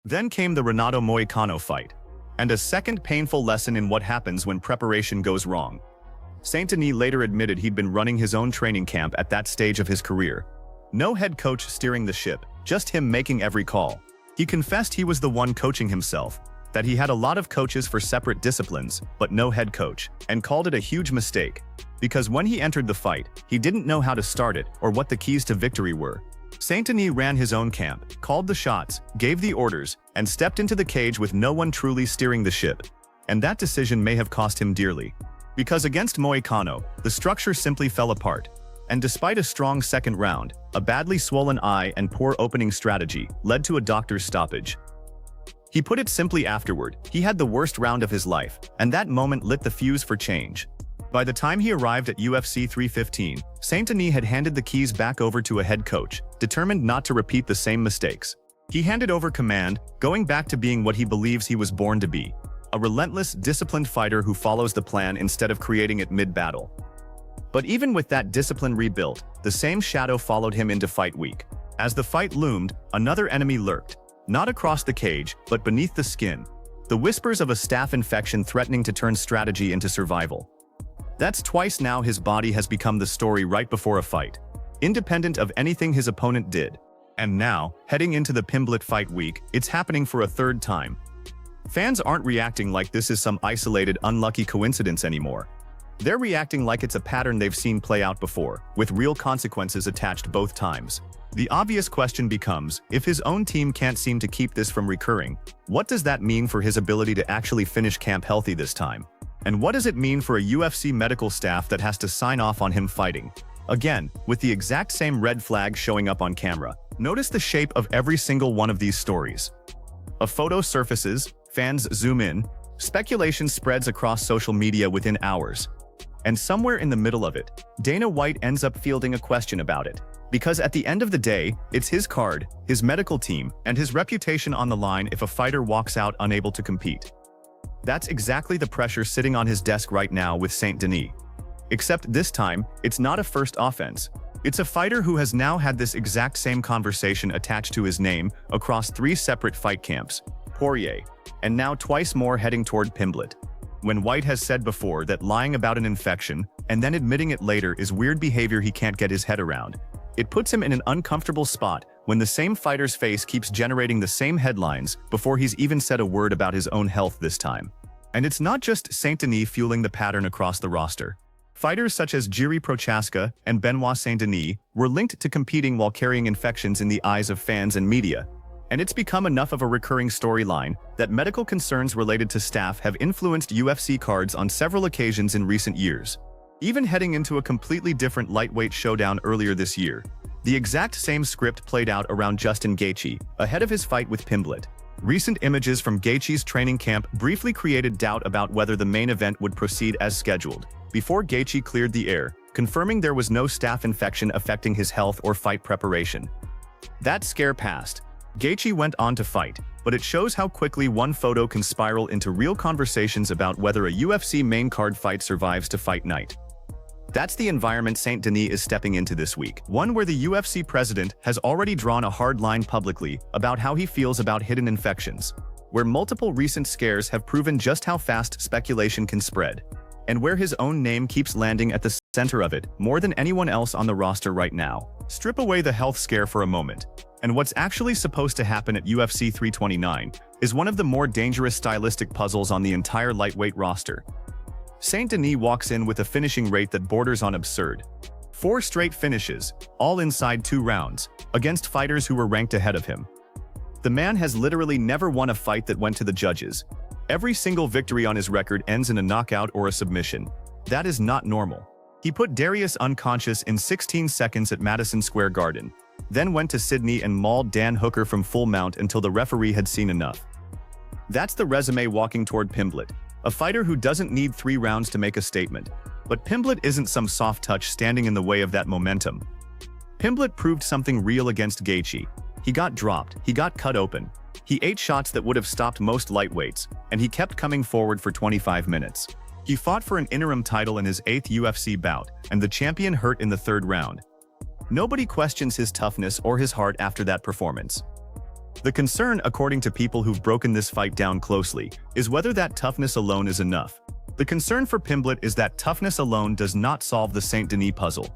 Then came the Renato Moicano fight, and a second painful lesson in what happens when preparation goes wrong. Saint Denis later admitted he'd been running his own training camp at that stage of his career. No head coach steering the ship, just him making every call. He confessed he was the one coaching himself, that he had a lot of coaches for separate disciplines, but no head coach, and called it a huge mistake. Because when he entered the fight, he didn't know how to start it or what the keys to victory were. Saint Denis ran his own camp, called the shots, gave the orders, and stepped into the cage with no one truly steering the ship. And that decision may have cost him dearly. Because against Moicano, the structure simply fell apart. And despite a strong second round, a badly swollen eye and poor opening strategy led to a doctor's stoppage. He put it simply afterward, he had the worst round of his life, and that moment lit the fuse for change. By the time he arrived at UFC 315, Saint Denis had handed the keys back over to a head coach, determined not to repeat the same mistakes. He handed over command, going back to being what he believes he was born to be, a relentless, disciplined fighter who follows the plan instead of creating it mid-battle. But even with that discipline rebuilt, the same shadow followed him into fight week. As the fight loomed, another enemy lurked, not across the cage, but beneath the skin. The whispers of a staph infection threatening to turn strategy into survival. That's twice now his body has become the story right before a fight, independent of anything his opponent did. And now, heading into the Pimblett fight week, it's happening for a third time. Fans aren't reacting like this is some isolated, unlucky coincidence anymore. They're reacting like it's a pattern they've seen play out before, with real consequences attached both times. The obvious question becomes, if his own team can't seem to keep this from recurring, what does that mean for his ability to actually finish camp healthy this time? And what does it mean for a UFC medical staff that has to sign off on him fighting? Again, with the exact same red flag showing up on camera. Notice the shape of every single one of these stories. A photo surfaces, fans zoom in, speculation spreads across social media within hours. And somewhere in the middle of it, Dana White ends up fielding a question about it. Because at the end of the day, it's his card, his medical team, and his reputation on the line if a fighter walks out unable to compete. That's exactly the pressure sitting on his desk right now with Saint Denis. Except this time, it's not a first offense. It's a fighter who has now had this exact same conversation attached to his name across 3 separate fight camps, Poirier, and now twice more heading toward Pimblett. When White has said before that lying about an infection and then admitting it later is weird behavior he can't get his head around, it puts him in an uncomfortable spot when the same fighter's face keeps generating the same headlines before he's even said a word about his own health this time. And it's not just Saint Denis fueling the pattern across the roster. Fighters such as Jiri Prochaska and Benoit Saint Denis were linked to competing while carrying infections in the eyes of fans and media. And it's become enough of a recurring storyline that medical concerns related to staff have influenced UFC cards on several occasions in recent years. Even heading into a completely different lightweight showdown earlier this year, the exact same script played out around Justin Gaethje, ahead of his fight with Pimblett. Recent images from Gaethje's training camp briefly created doubt about whether the main event would proceed as scheduled, before Gaethje cleared the air, confirming there was no staph infection affecting his health or fight preparation. That scare passed. Gaethje went on to fight, but it shows how quickly one photo can spiral into real conversations about whether a UFC main card fight survives to fight night. That's the environment Saint Denis is stepping into this week, one where the UFC president has already drawn a hard line publicly about how he feels about hidden infections, where multiple recent scares have proven just how fast speculation can spread, and where his own name keeps landing at the center of it more than anyone else on the roster right now. Strip away the health scare for a moment, and what's actually supposed to happen at UFC 329 is one of the more dangerous stylistic puzzles on the entire lightweight roster. Saint Denis walks in with a finishing rate that borders on absurd. 4 straight finishes, all inside 2 rounds, against fighters who were ranked ahead of him. The man has literally never won a fight that went to the judges. Every single victory on his record ends in a knockout or a submission. That is not normal. He put Darius unconscious in 16 seconds at Madison Square Garden, then went to Sydney and mauled Dan Hooker from full mount until the referee had seen enough. That's the resume walking toward Pimblett, a fighter who doesn't need 3 rounds to make a statement. But Pimblett isn't some soft touch standing in the way of that momentum. Pimblett proved something real against Gaethje. He got dropped, he got cut open. He ate shots that would have stopped most lightweights, and he kept coming forward for 25 minutes. He fought for an interim title in his 8th UFC bout, and the champion hurt in the 3rd round. Nobody questions his toughness or his heart after that performance. The concern, according to people who've broken this fight down closely, is whether that toughness alone is enough. The concern for Pimblett is that toughness alone does not solve the Saint Denis puzzle.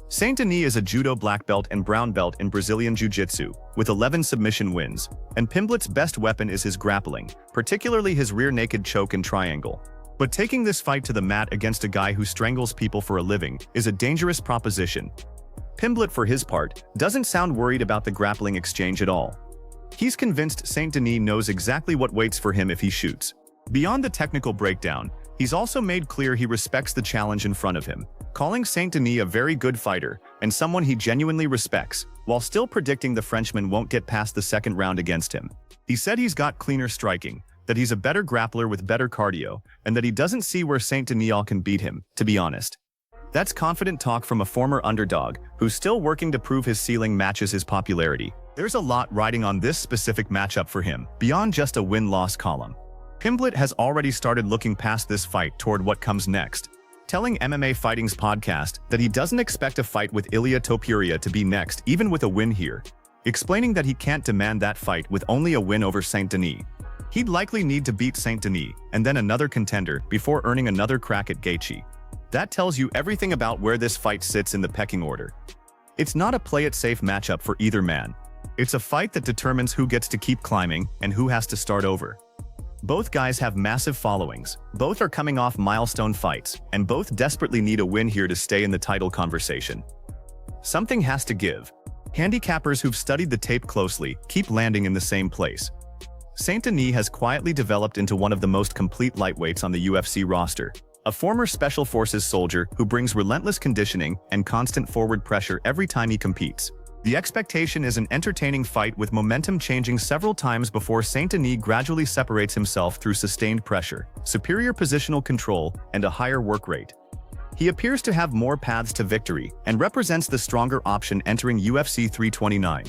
Saint Denis is a judo black belt and brown belt in Brazilian Jiu-Jitsu, with 11 submission wins, and Pimblett's best weapon is his grappling, particularly his rear naked choke and triangle. But taking this fight to the mat against a guy who strangles people for a living is a dangerous proposition. Pimblett, for his part, doesn't sound worried about the grappling exchange at all. He's convinced Saint Denis knows exactly what waits for him if he shoots. Beyond the technical breakdown, he's also made clear he respects the challenge in front of him, calling Saint Denis a very good fighter and someone he genuinely respects, while still predicting the Frenchman won't get past the second round against him. He said he's got cleaner striking, that he's a better grappler with better cardio, and that he doesn't see where Saint Denis can beat him, to be honest. That's confident talk from a former underdog who's still working to prove his ceiling matches his popularity. There's a lot riding on this specific matchup for him, beyond just a win-loss column. Pimblett has already started looking past this fight toward what comes next, telling MMA Fighting's podcast that he doesn't expect a fight with Ilia Topuria to be next, even with a win here, explaining that he can't demand that fight with only a win over Saint Denis. He'd likely need to beat Saint Denis and then another contender before earning another crack at Gaethje. That tells you everything about where this fight sits in the pecking order. It's not a play-it-safe matchup for either man. It's a fight that determines who gets to keep climbing and who has to start over. Both guys have massive followings, both are coming off milestone fights, and both desperately need a win here to stay in the title conversation. Something has to give. Handicappers who've studied the tape closely keep landing in the same place. Saint Denis has quietly developed into one of the most complete lightweights on the UFC roster, a former Special Forces soldier who brings relentless conditioning and constant forward pressure every time he competes. The expectation is an entertaining fight with momentum changing several times before Saint Denis gradually separates himself through sustained pressure, superior positional control, and a higher work rate. He appears to have more paths to victory and represents the stronger option entering UFC 329.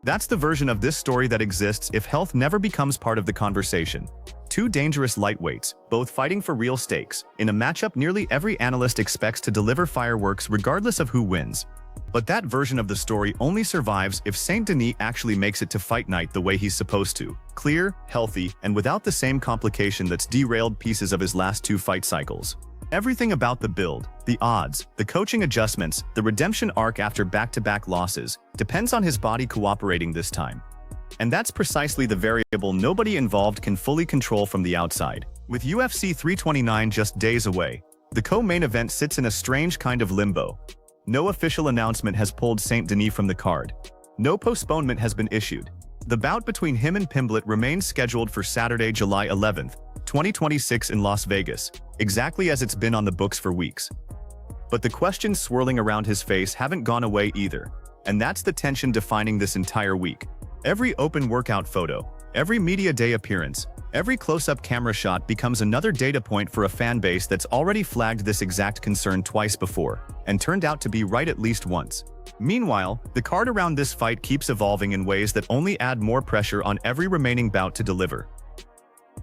That's the version of this story that exists if health never becomes part of the conversation. Two dangerous lightweights, both fighting for real stakes, in a matchup nearly every analyst expects to deliver fireworks regardless of who wins. But that version of the story only survives if Saint Denis actually makes it to fight night the way he's supposed to, clear, healthy, and without the same complication that's derailed pieces of his last two fight cycles. Everything about the build, the odds, the coaching adjustments, the redemption arc after back-to-back losses, depends on his body cooperating this time. And that's precisely the variable nobody involved can fully control from the outside. With UFC 329 just days away, the co-main event sits in a strange kind of limbo. No official announcement has pulled Saint Denis from the card. No postponement has been issued. The bout between him and Pimblett remains scheduled for Saturday, July 11th, 2026 in Las Vegas, exactly as it's been on the books for weeks. But the questions swirling around his face haven't gone away either, and that's the tension defining this entire week. Every open workout photo, every media day appearance, every close-up camera shot becomes another data point for a fan base that's already flagged this exact concern twice before, and turned out to be right at least once. Meanwhile, the card around this fight keeps evolving in ways that only add more pressure on every remaining bout to deliver.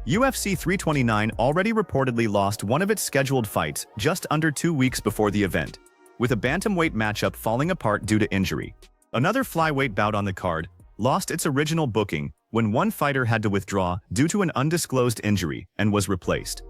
UFC 329 already reportedly lost one of its scheduled fights just under 2 weeks before the event, with a bantamweight matchup falling apart due to injury. Another flyweight bout on the card lost its original booking when one fighter had to withdraw due to an undisclosed injury and was replaced.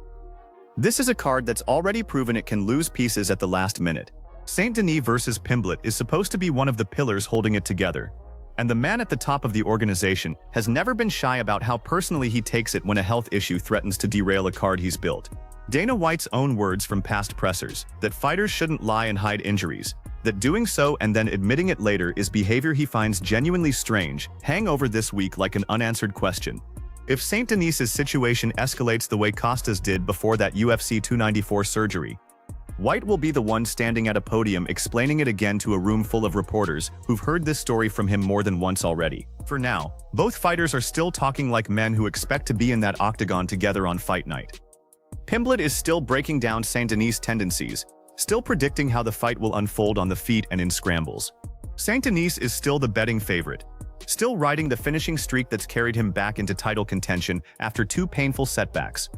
This is a card that's already proven it can lose pieces at the last minute. Saint Denis versus Pimblett is supposed to be one of the pillars holding it together, and the man at the top of the organization has never been shy about how personally he takes it when a health issue threatens to derail a card he's built. Dana White's own words from past pressers, that fighters shouldn't lie and hide injuries, that doing so and then admitting it later is behavior he finds genuinely strange, hang over this week like an unanswered question. If Saint Denis' situation escalates the way Costa's did before that UFC 294 surgery, White will be the one standing at a podium explaining it again to a room full of reporters who've heard this story from him more than once already. For now, both fighters are still talking like men who expect to be in that octagon together on fight night. Pimblett is still breaking down Saint Denis' tendencies, still predicting how the fight will unfold on the feet and in scrambles. Saint Denis is still the betting favorite, still riding the finishing streak that's carried him back into title contention after 2 painful setbacks.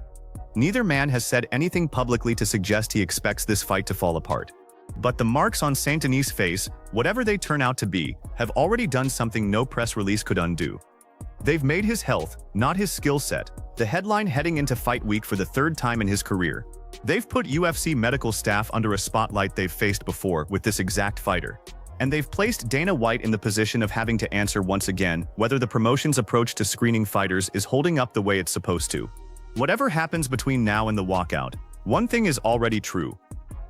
Neither man has said anything publicly to suggest he expects this fight to fall apart. But the marks on Saint Denis' face, whatever they turn out to be, have already done something no press release could undo. They've made his health, not his skill set, the headline heading into fight week for the third time in his career. They've put UFC medical staff under a spotlight they've faced before with this exact fighter. And they've placed Dana White in the position of having to answer once again whether the promotion's approach to screening fighters is holding up the way it's supposed to. Whatever happens between now and the walkout, one thing is already true.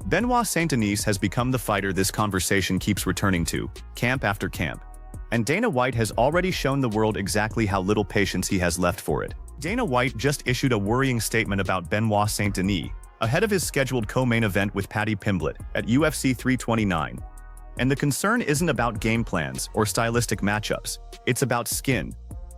Benoit Saint Denis has become the fighter this conversation keeps returning to, camp after camp. And Dana White has already shown the world exactly how little patience he has left for it. Dana White just issued a worrying statement about Benoit Saint Denis, ahead of his scheduled co-main event with Paddy Pimblett at UFC 329. And the concern isn't about game plans or stylistic matchups, it's about skin.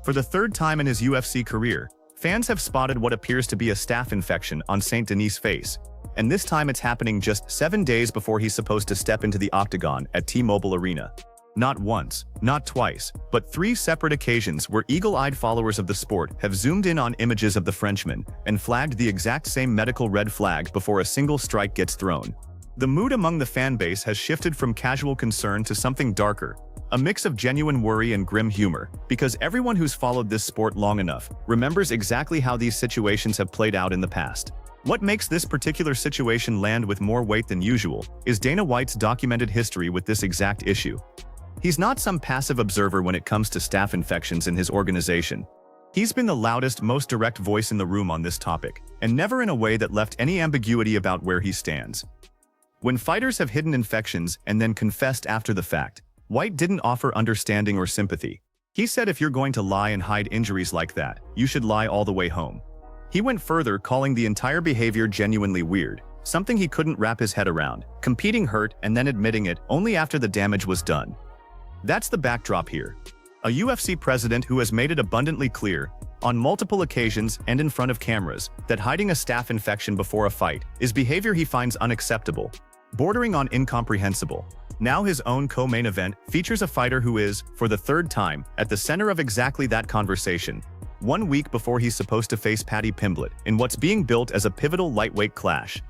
For the third time in his UFC career, fans have spotted what appears to be a staph infection on Saint Denis' face, and this time it's happening just 7 days before he's supposed to step into the octagon at T-Mobile Arena. Not once, not twice, but 3 separate occasions where eagle-eyed followers of the sport have zoomed in on images of the Frenchman and flagged the exact same medical red flag before a single strike gets thrown. The mood among the fan base has shifted from casual concern to something darker, a mix of genuine worry and grim humor, because everyone who's followed this sport long enough remembers exactly how these situations have played out in the past. What makes this particular situation land with more weight than usual is Dana White's documented history with this exact issue. He's not some passive observer when it comes to staph infections in his organization. He's been the loudest, most direct voice in the room on this topic, and never in a way that left any ambiguity about where he stands. When fighters have hidden infections and then confessed after the fact, White didn't offer understanding or sympathy. He said if you're going to lie and hide injuries like that, you should lie all the way home. He went further, calling the entire behavior genuinely weird, something he couldn't wrap his head around, competing hurt and then admitting it only after the damage was done. That's the backdrop here. A UFC president who has made it abundantly clear, on multiple occasions and in front of cameras, that hiding a staph infection before a fight is behavior he finds unacceptable, bordering on incomprehensible. Now his own co-main event features a fighter who is, for the third time, at the center of exactly that conversation, 1 week before he's supposed to face Paddy Pimblett in what's being built as a pivotal lightweight clash.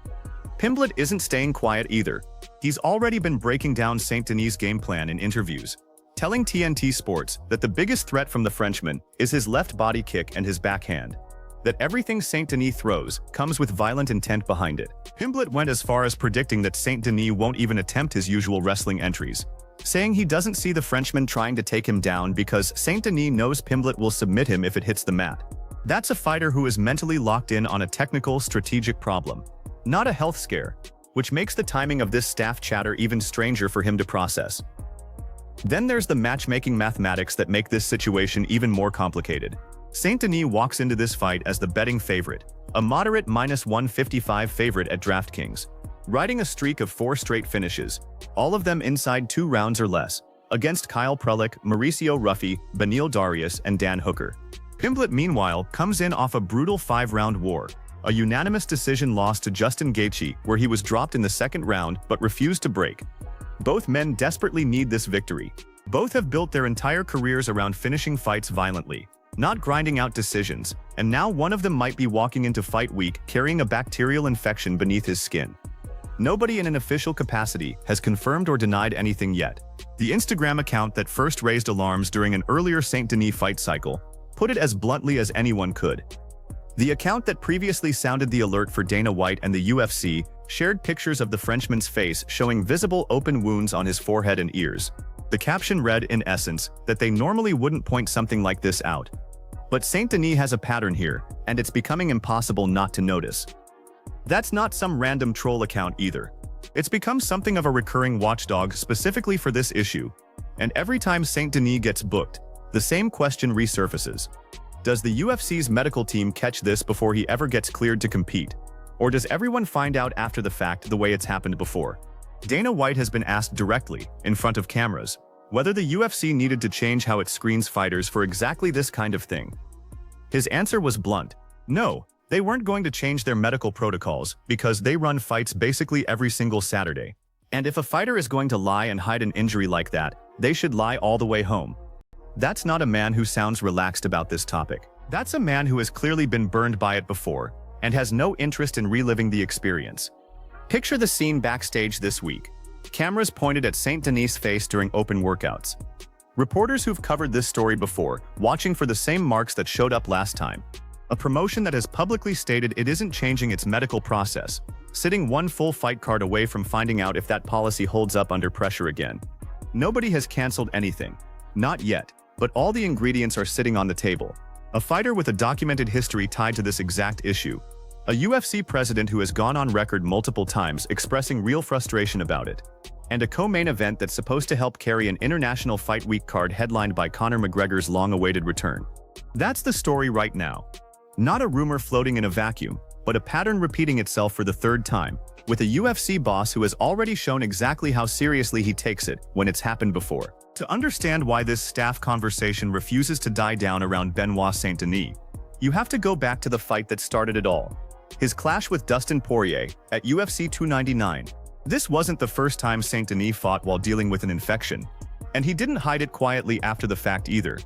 Pimblett isn't staying quiet either. He's already been breaking down Saint Denis' game plan in interviews, telling TNT Sports that the biggest threat from the Frenchman is his left body kick and his backhand, that everything Saint Denis throws comes with violent intent behind it. Pimblett went as far as predicting that Saint Denis won't even attempt his usual wrestling entries, saying he doesn't see the Frenchman trying to take him down because Saint Denis knows Pimblett will submit him if it hits the mat. That's a fighter who is mentally locked in on a technical, strategic problem, not a health scare, which makes the timing of this staff chatter even stranger for him to process. Then there's the matchmaking mathematics that make this situation even more complicated. Saint Denis walks into this fight as the betting favorite, a moderate -155 favorite at DraftKings, riding a streak of 4 straight finishes, all of them inside 2 rounds or less, against Kyle Prelic, Mauricio Ruffi, Beneil Darius, and Dan Hooker. Pimblett, meanwhile, comes in off a brutal 5-round war, a unanimous decision loss to Justin Gaethje where he was dropped in the 2nd round but refused to break. Both men desperately need this victory. Both have built their entire careers around finishing fights violently, not grinding out decisions, and now one of them might be walking into fight week carrying a bacterial infection beneath his skin. Nobody in an official capacity has confirmed or denied anything yet. The Instagram account that first raised alarms during an earlier Saint Denis fight cycle put it as bluntly as anyone could. The account that previously sounded the alert for Dana White and the UFC shared pictures of the Frenchman's face showing visible open wounds on his forehead and ears. The caption read, in essence, that they normally wouldn't point something like this out. But Saint Denis has a pattern here, and it's becoming impossible not to notice. That's not some random troll account either. It's become something of a recurring watchdog specifically for this issue. And every time Saint Denis gets booked, the same question resurfaces. Does the UFC's medical team catch this before he ever gets cleared to compete? Or does everyone find out after the fact the way it's happened before? Dana White has been asked directly, in front of cameras, whether the UFC needed to change how it screens fighters for exactly this kind of thing. His answer was blunt. No, they weren't going to change their medical protocols because they run fights basically every single Saturday. And if a fighter is going to lie and hide an injury like that, they should lie all the way home. That's not a man who sounds relaxed about this topic. That's a man who has clearly been burned by it before and has no interest in reliving the experience. Picture the scene backstage this week. Cameras pointed at Saint Denis' face during open workouts. Reporters who've covered this story before, watching for the same marks that showed up last time. A promotion that has publicly stated it isn't changing its medical process, sitting one full fight card away from finding out if that policy holds up under pressure again. Nobody has canceled anything. Not yet, but all the ingredients are sitting on the table. A fighter with a documented history tied to this exact issue. A UFC president who has gone on record multiple times expressing real frustration about it. And a co-main event that's supposed to help carry an International Fight Week card headlined by Conor McGregor's long-awaited return. That's the story right now. Not a rumor floating in a vacuum, but a pattern repeating itself for the third time, with a UFC boss who has already shown exactly how seriously he takes it when it's happened before. To understand why this staff conversation refuses to die down around Benoit Saint Denis, you have to go back to the fight that started it all. His clash with Dustin Poirier at UFC 299. This wasn't the first time Saint Denis fought while dealing with an infection, and he didn't hide it quietly after the fact either.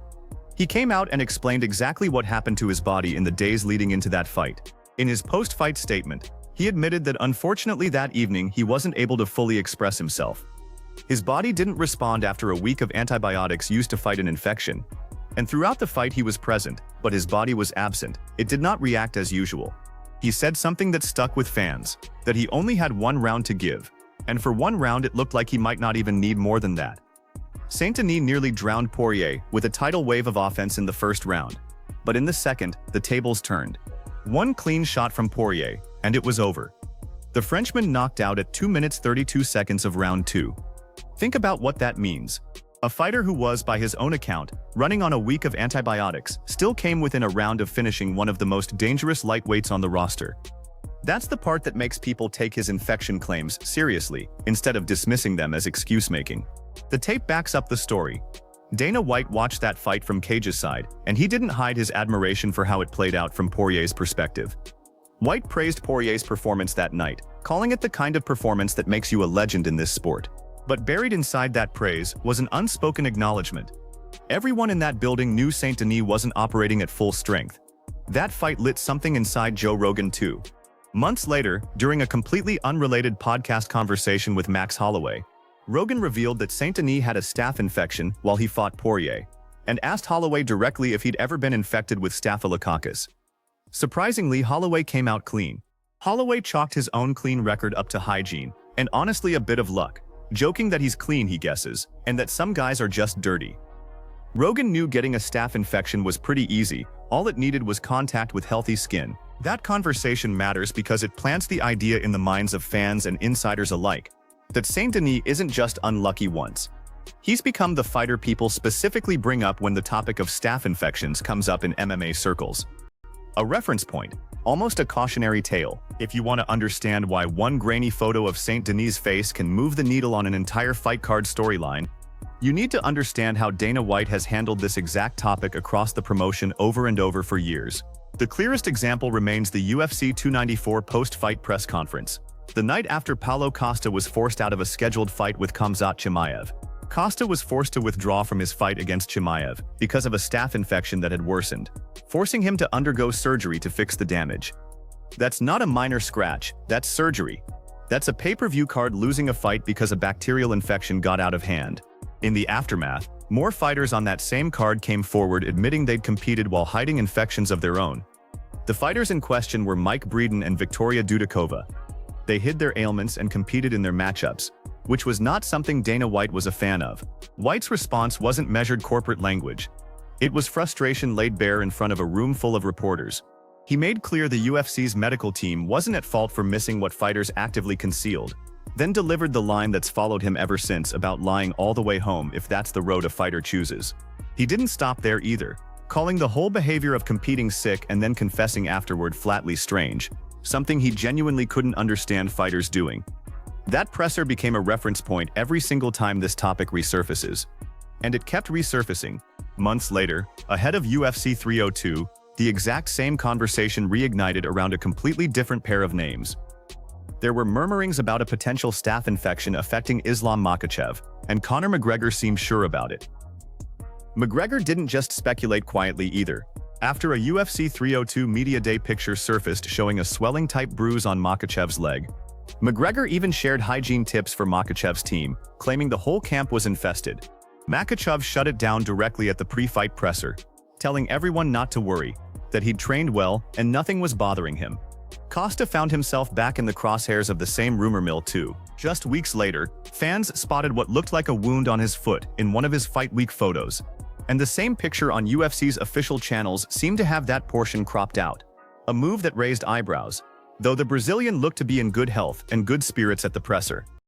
He came out and explained exactly what happened to his body in the days leading into that fight. In his post-fight statement, he admitted that unfortunately that evening he wasn't able to fully express himself. His body didn't respond after a week of antibiotics used to fight an infection. And throughout the fight he was present, but his body was absent. It did not react as usual. He said something that stuck with fans, that he only had one round to give. And for one round it looked like he might not even need more than that. Saint Denis nearly drowned Poirier with a tidal wave of offense in the first round. But in the second, the tables turned. One clean shot from Poirier, and it was over. The Frenchman knocked out at 2 minutes 32 seconds of round 2. Think about what that means. A fighter who was, by his own account, running on a week of antibiotics, still came within a round of finishing one of the most dangerous lightweights on the roster. That's the part that makes people take his infection claims seriously, instead of dismissing them as excuse-making. The tape backs up the story. Dana White watched that fight from Cage's side, and he didn't hide his admiration for how it played out from Poirier's perspective. White praised Poirier's performance that night, calling it the kind of performance that makes you a legend in this sport. But buried inside that praise was an unspoken acknowledgement. Everyone in that building knew Saint Denis wasn't operating at full strength. That fight lit something inside Joe Rogan too. Months later, during a completely unrelated podcast conversation with Max Holloway, Rogan revealed that Saint Denis had a staph infection while he fought Poirier, and asked Holloway directly if he'd ever been infected with Staphylococcus. Surprisingly, Holloway came out clean. Holloway chalked his own clean record up to hygiene, and honestly a bit of luck, joking that he's clean, he guesses, and that some guys are just dirty. Rogan knew getting a staph infection was pretty easy, all it needed was contact with healthy skin. That conversation matters because it plants the idea in the minds of fans and insiders alike that Saint Denis isn't just unlucky once. He's become the fighter people specifically bring up when the topic of staph infections comes up in MMA circles. A reference point, almost a cautionary tale, if you want to understand why one grainy photo of Saint Denis' face can move the needle on an entire fight card storyline. You need to understand how Dana White has handled this exact topic across the promotion over and over for years. The clearest example remains the UFC 294 post-fight press conference, the night after Paulo Costa was forced out of a scheduled fight with Khamzat Chimaev. Costa was forced to withdraw from his fight against Chimaev because of a staph infection that had worsened, forcing him to undergo surgery to fix the damage. That's not a minor scratch, that's surgery. That's a pay-per-view card losing a fight because a bacterial infection got out of hand. In the aftermath, more fighters on that same card came forward admitting they'd competed while hiding infections of their own. The fighters in question were Mike Breeden and Victoria Dudakova. They hid their ailments and competed in their matchups, which was not something Dana White was a fan of. White's response wasn't measured corporate language. It was frustration laid bare in front of a room full of reporters. He made clear the UFC's medical team wasn't at fault for missing what fighters actively concealed, then delivered the line that's followed him ever since about lying all the way home if that's the road a fighter chooses. He didn't stop there either, calling the whole behavior of competing sick and then confessing afterward flatly strange, something he genuinely couldn't understand fighters doing. That presser became a reference point every single time this topic resurfaces. And it kept resurfacing. Months later, ahead of UFC 302, the exact same conversation reignited around a completely different pair of names. There were murmurings about a potential staph infection affecting Islam Makhachev, and Conor McGregor seemed sure about it. McGregor didn't just speculate quietly either. After a UFC 302 Media Day picture surfaced showing a swelling-type bruise on Makhachev's leg, McGregor even shared hygiene tips for Makhachev's team, claiming the whole camp was infested. Makhachev shut it down directly at the pre-fight presser, telling everyone not to worry, that he'd trained well and nothing was bothering him. Costa found himself back in the crosshairs of the same rumor mill too. Just weeks later, fans spotted what looked like a wound on his foot in one of his fight week photos. And the same picture on UFC's official channels seemed to have that portion cropped out. A move that raised eyebrows, though the Brazilian looked to be in good health and good spirits at the presser.